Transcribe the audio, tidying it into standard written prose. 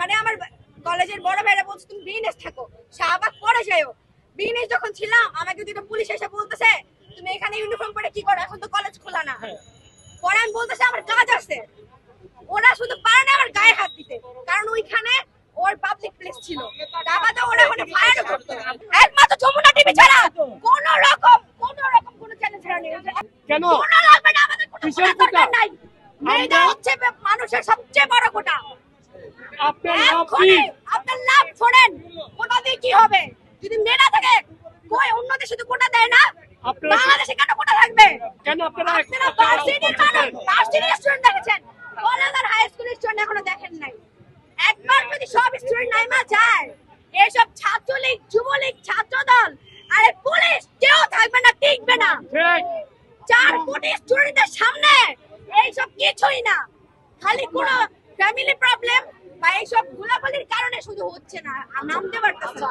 মানে আমার কলেজের বড় ভাইরা বলছে তুমি বিএনএস থাকো, শাহবাগ পরে যাও। বিএনএস যখন ছিলাম আমাকে দুটো পুলিশ এসে বলতেছে তুমি এখানে ইউনিফর্ম পরে কি করো, এখন তো কলেজ খোলা না। পরে আমি বলতেছে আমার কাজ আছে। ওরা শুধু পারে না আমার গায়ে হাত দিতে, কারণ ওইখানে ওর পাবলিক প্লেস ছিল। টাকাতে ওরা ওখানে ফায়ার করতো। একমাত্র যমুনা টিভি ছাড়া কোন রকম কোন চ্যানেল ছাড়া নেই। কেন কোন লাগবে না, আমাদের কোনো দরকার নাই। মেয়েটা হচ্ছে মানুষের সবচেয়ে বড় কোটা। আপনার লাভ ছোড়েন, কোটা দিয়ে কি হবে? যদি মেয়েরা থাকে, কই অন্য দেশে তো কোটা দেয় না, বাংলাদেশে কেন কোটা থাকবে? কেন আপনারা ভার্সিটির মানুষ, ভার্সিটির স্টুডেন্ট দেখেছেন, কলেজ আর হাই স্কুলের স্টুডেন্ট এখনো দেখেন নাই। একবার যদি সব স্টুডেন্ট নাইমা যায়, এইসব ছাত্রলীগ, যুবলীগ, ছাত্রদল আরে পুলিশ কেউ থাকবে না, টিকবে না। 4 কোটি স্টুডেন্টের সামনে এইসব কিছুই না। খালি কোন ফ্যামিলি প্রবলেম বা এইসব গুলাগুলির কারণে শুধু হচ্ছে না, নামতে পারতেছে।